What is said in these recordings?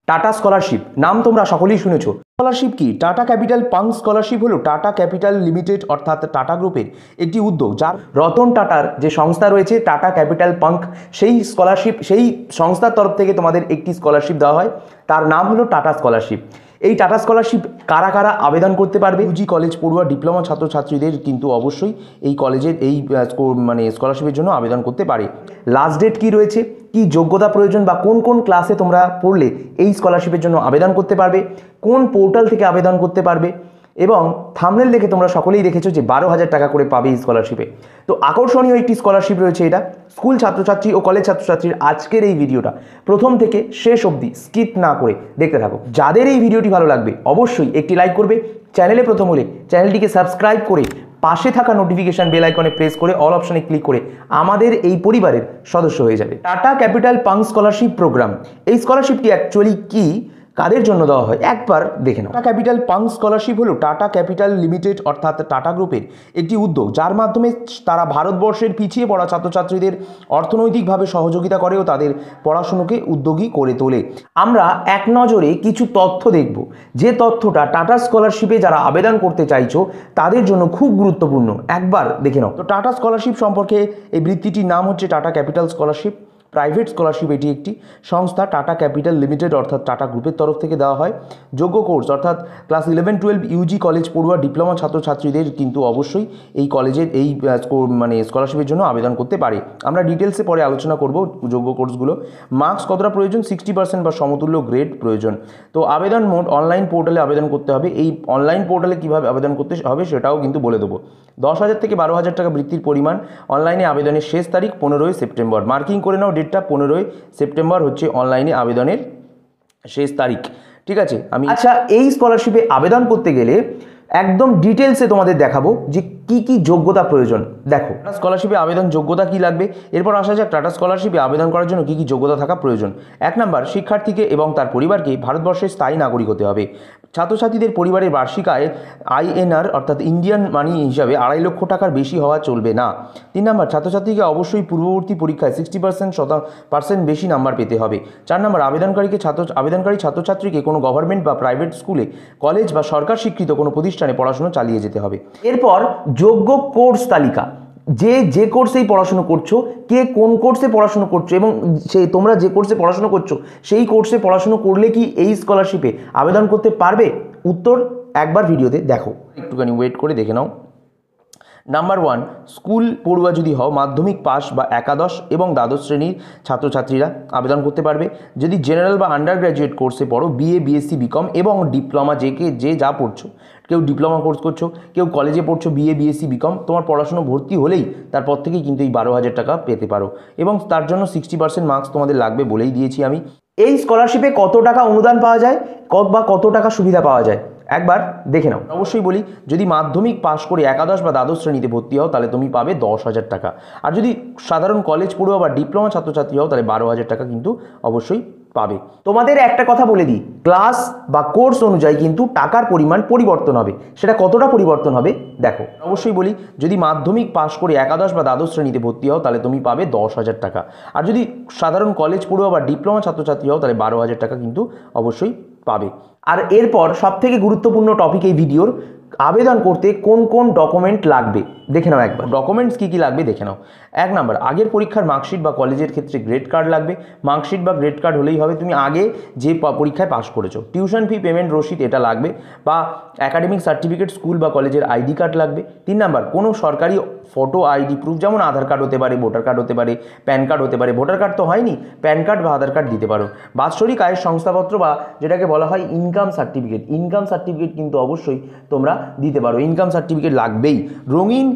Tata scholarship নাম তোমরা সকলেই শুনেছো। স্কলারশিপ কি? টাটা ক্যাপিটাল পাঙ্ক স্কলারশিপ হলো টাটা ক্যাপিটাল লিমিটেড অর্থাৎ টাটা গ্রুপের একটি উদ্যোগ, যার রতন টাটার যে সংস্থা রয়েছে টাটা ক্যাপিটাল পাঙ্ক, সেই স্কলারশিপ, সেই সংস্থার তরফ থেকে তোমাদের একটি স্কলারশিপ দেওয়া হয়, তার নাম হলো টাটা স্কলারশিপ। এই টাটা স্কলারশিপ কারা কারা আবেদন করতে পারবে? ইউজি কলেজ পড়ুয়া ডিপ্লোমা ছাত্রছাত্রীদের কিন্তু অবশ্যই এই কলেজের এই স্কলারশিপের জন্য আবেদন করতে পারে। লাস্ট ডেট কি রয়েছে, কি যোগ্যতা প্রয়োজন বা কোন কোন ক্লাসে তোমরা পড়লে এই স্কলারশিপের জন্য আবেদন করতে পারবে, কোন পোর্টাল থেকে আবেদন করতে পারবে, এবং থাম্বনেল দেখে তোমরা সকলেই দেখেছো যে 12,000 টাকা করে পাবে এই স্কলারশিপে। তো আকর্ষণীয় একটি স্কলারশিপ রয়েছে এটা। স্কুল ছাত্রছাত্রী ও কলেজ ছাত্রছাত্রীর আজকের এই ভিডিওটা প্রথম থেকে শেষ অবধি স্কিপ না করে দেখতে থাকো। যাদের এই ভিডিওটি ভালো লাগবে অবশ্যই একটি লাইক করবে, চ্যানেলে প্রথম হলে চ্যানেলটিকে সাবস্ক্রাইব করে পাশে থাকা নোটিফিকেশন বেল আইকনে প্রেস করে অল অপশনে ক্লিক করে আমাদের এই পরিবারের সদস্য হয়ে যাবে। Tata capital Pankh scholarship programme, এই স্কলারশিপটি অ্যাকচুয়ালি কি, কাদের জন্য দেওয়া হয় একবার দেখে নাও। টাটা ক্যাপিটাল পাঙ্ক স্কলারশিপ হলো টাটা ক্যাপিটাল লিমিটেড অর্থাৎ টাটা গ্রুপের একটি উদ্যোগ, যার মাধ্যমে তারা ভারতবর্ষের পিছিয়ে পড়া ছাত্রছাত্রীদের অর্থনৈতিকভাবে সহযোগিতা করে ও তাদের পড়াশুনোকে উদ্যোগী করে তোলে। আমরা এক নজরে কিছু তথ্য দেখব, যে তথ্যটা টাটা স্কলারশিপে যারা আবেদন করতে চাইছো তাদের জন্য খুব গুরুত্বপূর্ণ, একবার দেখে নাও। তো টাটা স্কলারশিপ সম্পর্কে এই বৃত্তিটির নাম হচ্ছে tata capital scholarship. Private scholarship, এটি একটি সংস্থা টাটা ক্যাপিটাল লিমিটেড অর্থাৎ টাটা গ্রুপের তরফ থেকে দেওয়া হয়। যোগ্য কোর্স অর্থাৎ ক্লাস 11-12 ইউজি কলেজ পড়ুয়া ডিপ্লোমা ছাত্রছাত্রীদের কিন্তু অবশ্যই এই কলেজের এই স্কলারশিপের জন্য আবেদন করতে পারে। আমরা ডিটেলসে পরে আলোচনা করব যোগ্য কোর্সগুলো। মার্কস কতটা প্রয়োজন? 60% বা সমতুল্য গ্রেড প্রয়োজন। তো আবেদন মোড অনলাইন পোর্টালে আবেদন করতে হবে। এই অনলাইন পোর্টালে কীভাবে আবেদন করতে হবে সেটাও কিন্তু বলে দেবো। 10,000 থেকে 12,000 টাকা বৃত্তির পরিমাণ। অনলাইনে আবেদনের শেষ তারিখ 15ই সেপ্টেম্বর। মার্কিং করে নাও ডেটটা, 15ই সেপ্টেম্বর হচ্ছে অনলাইনে আবেদনের শেষ তারিখ। ঠিক আছে, আচ্ছা এই স্কলারশিপে আবেদন করতে গেলে একদম ডিটেলসে তোমাদের দেখাবো যে কি কি যোগ্যতা প্রয়োজন। দেখো স্কলারশিপে আবেদন যোগ্যতা কি লাগবে, এরপর আসা যাক টাটা স্কলারশিপে আবেদন করার জন্য কি কি যোগ্যতা থাকা প্রয়োজন। 1 নাম্বার, শিক্ষার্থীকে এবং তার পরিবারকে ভারতবর্ষের স্থায়ী নাগরিক হতে হবে। ছাত্রছাত্রীদের পরিবারের বার্ষিক আয় INR অর্থাৎ ইন্ডিয়ান মানি হিসাবে 2.5 লক্ষ টাকার বেশি হওয়া চলবে না। 3 নাম্বার, ছাত্রছাত্রীকে অবশ্যই পূর্ববর্তী পরীক্ষায় 60% বেশি নাম্বার পেতে হবে। 4 নাম্বার, আবেদনকারী ছাত্রছাত্রীকে কোনো গভর্নমেন্ট বা প্রাইভেট স্কুলে, কলেজ বা সরকার স্বীকৃত কোনো প্রতিষ্ঠানে পড়াশোনা চালিয়ে যেতে হবে। এরপর যোগ্য কোর্স তালিকা, যে কোর্সেই পড়াশুনো করছো, কে কোন কোর্সে পড়াশুনো করছো এবং তোমরা যে কোর্সে পড়াশুনো করছো সেই কোর্সে পড়াশুনো করলে কি এই স্কলারশিপে আবেদন করতে পারবে? উত্তর একবার ভিডিওতে দেখো, একটুখানি ওয়েট করে দেখে নাও। নাম্বার 1, স্কুল পড়ুয়া যদি হও, মাধ্যমিক পাস বা একাদশ এবং দ্বাদশ শ্রেণীর ছাত্রছাত্রীরা আবেদন করতে পারবে। যদি জেনারেল বা আন্ডার গ্র্যাজুয়েট কোর্সে পড়ো, BA BSc BCom এবং ডিপ্লোমা, যে যা পড়ছো, কেউ ডিপ্লোমা কোর্স করছো, কেউ কলেজে পড়ছো BA BSc BCom, তোমার পড়াশুনো ভর্তি হলেই তারপর থেকেই কিন্তু এই 12,000 টাকা পেতে পারো এবং তার জন্য 60% মার্কস তোমাদের লাগবে বলেই দিয়েছি আমি। এই স্কলারশিপে কত টাকা অনুদান পাওয়া যায় বা কত টাকা সুবিধা পাওয়া যায় একবার দেখে নাও। অবশ্যই বলি, যদি মাধ্যমিক পাশ করে একাদশ বা দ্বাদশ শ্রেণীতে ভর্তি হও তাহলে তুমি পাবে 10,000 টাকা, আর যদি সাধারণ কলেজ পড়ুয়া বা ডিপ্লোমা ছাত্রছাত্রী হও তাহলে 12,000 টাকা কিন্তু অবশ্যই পাবে। তোমাদের একটা কথা বলে দিই, ক্লাস বা কোর্স অনুযায়ী কিন্তু টাকার পরিমাণ পরিবর্তন হবে। সেটা কতটা পরিবর্তন হবে দেখো। অবশ্যই বলি, যদি মাধ্যমিক পাশ করে একাদশ বা দ্বাদশ শ্রেণীতে ভর্তি হও তাহলে তুমি পাবে 10,000 টাকা, আর যদি সাধারণ কলেজ পড়ুয়া বা ডিপ্লোমা ছাত্রছাত্রী হও তাহলে 12,000 টাকা কিন্তু অবশ্যই পাবে। আর এরপর সবথেকে গুরুত্বপূর্ণ টপিক এই ভিডিওর, আবেদন করতে কোন কোন ডকুমেন্ট লাগবে দেখে নাও একবার। ডকুমেন্টস কী কী লাগবে দেখে নাও। 1 নাম্বার, আগের পরীক্ষার মার্কশিট বা কলেজের ক্ষেত্রে গ্রেড কার্ড লাগবে। মার্কশিট বা গ্রেড কার্ড হলেই হবে তুমি আগে যে পরীক্ষায় পাশ করেছো। টিউশন ফি পেমেন্ট রসিদ এটা লাগবে, বা একাডেমিক সার্টিফিকেট, স্কুল বা কলেজের ID কার্ড লাগবে। 3 নাম্বার, কোনো সরকারি ফটো ID প্রুফ, যেমন আধার কার্ড হতে পারে, ভোটার কার্ড হতে পারে, প্যান কার্ড হতে পারে। ভোটার কার্ড তো হয়নি, প্যান কার্ড বা আধার কার্ড দিতে পারো। বাৎসরিক আয়ের শংসাপত্র বা যেটাকে বলা হয় ইনকাম সার্টিফিকেট কিন্তু অবশ্যই তোমরা দিতে পারো। ইনকাম সার্টিফিকেট লাগবেই। রঙিন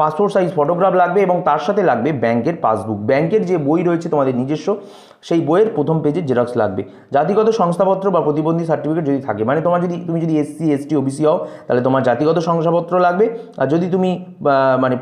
পাসপোর্ট সাইজ ফটোগ্রাফ লাগবে এবং তার সাথে লাগবে ব্যাংকের পাসবুক। ব্যাংকের যে বই রয়েছে তোমাদের নিজস্ব, সেই বইয়ের প্রথম পেজের জেরক্স লাগবে। জাতিগত শংসাপত্র বা প্রতিবন্ধী সার্টিফিকেট যদি থাকে, মানে তুমি যদি SC ST OBC হও তাহলে তোমার জাতিগত শংসাপত্র লাগবে, আর যদি তুমি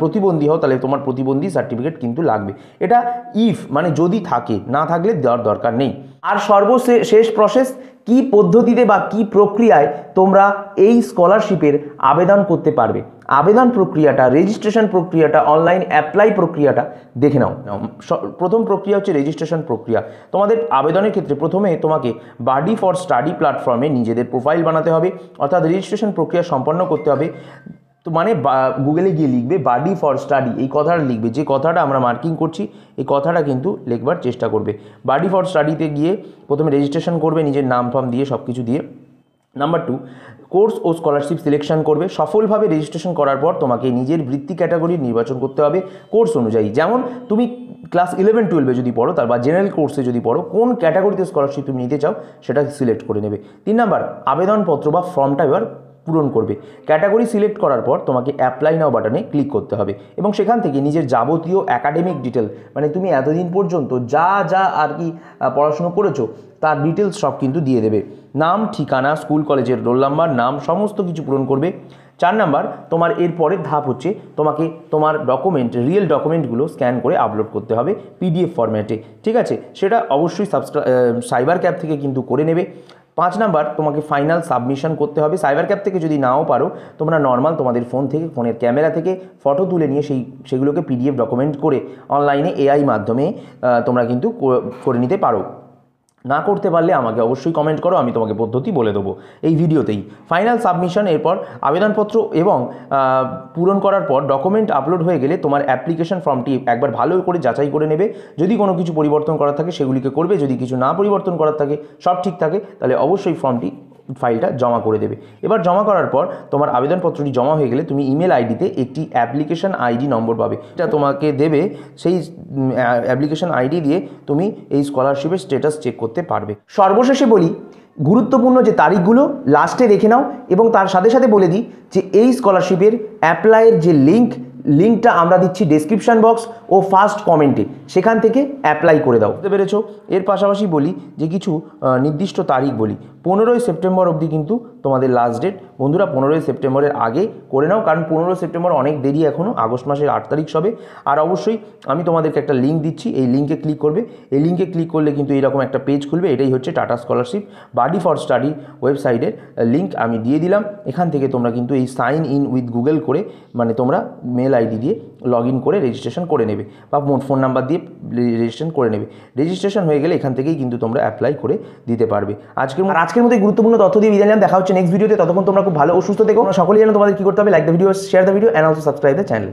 প্রতিবন্ধী হও তাহলে তোমার প্রতিবন্ধী সার্টিফিকেট কিন্তু লাগবে। এটা ইফ যদি থাকে, না থাকলে দেওয়ার দরকার নেই। আর সর্বশেষ প্রসেস, কি পদ্ধতিতে বা কি প্রক্রিয়ায় তোমরা এই স্কলারশিপের আবেদন করতে পারবে। আবেদন প্রক্রিয়াটা, রেজিস্ট্রেশন প্রক্রিয়াটা, অনলাইন অ্যাপ্লাই প্রক্রিয়াটা দেখে নাও। প্রথম প্রক্রিয়া হচ্ছে রেজিস্ট্রেশন প্রক্রিয়া। তোমাদের আবেদনের ক্ষেত্রে প্রথমে তোমাকে বাডি ফর স্টাডি প্ল্যাটফর্মে নিজেদের প্রোফাইল বানাতে হবে, অর্থাৎ রেজিস্ট্রেশন প্রক্রিয়া সম্পন্ন করতে হবে। তো মানে গুগলে গিয়ে লিখবে বাডি ফর স্টাডি, এই কথাটা লিখবে, যে কথাটা আমরা মার্কিং করছি এই কথাটা কিন্তু লিখবার চেষ্টা করবে। বাডি ফর স্টাডিতে গিয়ে প্রথমে রেজিস্ট্রেশন করবে নিজের নাম ফাম দিয়ে, সব কিছু দিয়ে। নাম্বার 2, কোর্স ও স্কলারশিপ সিলেকশন করবে। সফলভাবে রেজিস্ট্রেশন করার পর তোমাকে নিজের বৃত্তি ক্যাটাগরি নির্বাচন করতে হবে কোর্স অনুযায়ী। যেমন তুমি ক্লাস 11-12-এ যদি পড়ো তার বা জেনারেল কোর্সে যদি পড়ো, কোন ক্যাটাগরিতে স্কলারশিপ তুমি নিতে চাও সেটা সিলেক্ট করে নেবে। 3 নাম্বার, আবেদনপত্র বা ফর্মটা এবার পূরণ করবে। ক্যাটাগরি সিলেক্ট করার পর তোমাকে অ্যাপ্লাই নাও বাটনে ক্লিক করতে হবে এবং সেখান থেকে নিজের যাবতীয় একাডেমিক ডিটেল, মানে তুমি এতদিন পর্যন্ত যা যা আর কি পড়াশুনো করেছো তার ডিটেলস সব কিন্তু দিয়ে দেবে। নাম, ঠিকানা, স্কুল কলেজের রোল নাম্বার, নাম, সমস্ত কিছু পূরণ করবে। 4 নাম্বার, তোমার এর পরের ধাপ হচ্ছে তোমাকে তোমার ডকুমেন্ট, রিয়েল ডকুমেন্টগুলো স্ক্যান করে আপলোড করতে হবে PDF ফরম্যাটে, ঠিক আছে? সেটা অবশ্যই সাইবার ক্যাফ থেকে কিন্তু করে নেবে। 5 নাম্বার, তোমাকে ফাইনাল সাবমিশন করতে হবে। সাইবার ক্যাফ থেকে যদি নাও পারো, তোমরা নর্মাল তোমাদের ফোন থেকে, ফোনের ক্যামেরা থেকে ফটো তুলে নিয়ে সেগুলোকে PDF ডকুমেন্ট করে অনলাইনে AI মাধ্যমে তোমরা কিন্তু করে নিতে পারো। না করতে পারলে আমাকে অবশ্যই কমেন্ট করো, আমি তোমাকে পদ্ধতি বলে দেবো এই ভিডিওতেই। ফাইনাল সাবমিশন, এরপর আবেদনপত্র এবং পূরণ করার পর ডকুমেন্ট আপলোড হয়ে গেলে তোমার অ্যাপ্লিকেশন ফর্মটি একবার ভালো করে যাচাই করে নেবে। যদি কোনো কিছু পরিবর্তন করার থাকে সেগুলিকে করবে, যদি কিছু না পরিবর্তন করার থাকে, সব ঠিক থাকে, তাহলে অবশ্যই ফাইলটা জমা করে দেবে। এবার জমা করার পর তোমার আবেদনপত্রটি জমা হয়ে গেলে তুমি ইমেল আইডিতে একটি অ্যাপ্লিকেশন আইডি নম্বর পাবে, এটা তোমাকে দেবে। সেই অ্যাপ্লিকেশন আইডি দিয়ে তুমি এই স্কলারশিপের স্ট্যাটাস চেক করতে পারবে। সর্বশেষে বলি, গুরুত্বপূর্ণ যে তারিখগুলো লাস্টে রেখে নাও এবং তার সাথে সাথে বলে দিই যে এই স্কলারশিপের অ্যাপ্লাইয়ের যে লিঙ্কটা আমরা দিচ্ছি ডেসক্রিপশন বক্স ও ফার্স্ট কমেন্টে, সেখান থেকে অ্যাপ্লাই করে দাও। বুঝতে পেরেছো? এর পাশাপাশি বলি যে কিছু নির্দিষ্ট তারিখ বলি। 15ই সেপ্টেম্বর অবধি কিন্তু তোমাদের লাস্ট ডেট। বন্ধুরা, 15ই সেপ্টেম্বরের আগে করে নাও, কারণ 15 সেপ্টেম্বর অনেক দেরি এখনও, আগস্ট মাসের 8 তারিখ সবে। আর অবশ্যই আমি তোমাদেরকে একটা লিঙ্ক দিচ্ছি, এই লিঙ্কে ক্লিক করবে। এই লিঙ্কে ক্লিক করলে কিন্তু এইরকম একটা পেজ খুলবে। এটাই হচ্ছে টাটা স্কলারশিপ বাডি ফর স্টাডি ওয়েবসাইটের লিঙ্ক আমি দিয়ে দিলাম। এখান থেকে তোমরা কিন্তু এই সাইন ইন উইথ গুগল করে, মানে তোমরা মেল আইডি দিয়ে লগ ইন করে রেজিস্ট্রেশন করে নেবে বা ফোন নাম্বার দিয়ে রেজিস্ট্রেশন করে নেবে। রেজিস্ট্রেশন হয়ে গেলে এখান থেকেই কিন্তু তোমরা অ্যাপ্লাই করে দিতে পারবে। আজকের মধ্যে গুরুত্বপূর্ণ তথ্য দিয়ে বিদায় নিলাম। দেখা হচ্ছে নেক্সট ভিডিওতে। ততক্ষণ তোমরা খুব ভালো ও সুস্থ থেকো। সকলেই যেন তোমাদের কি করতে হবে, like the video, share the video and also subscribe the channel.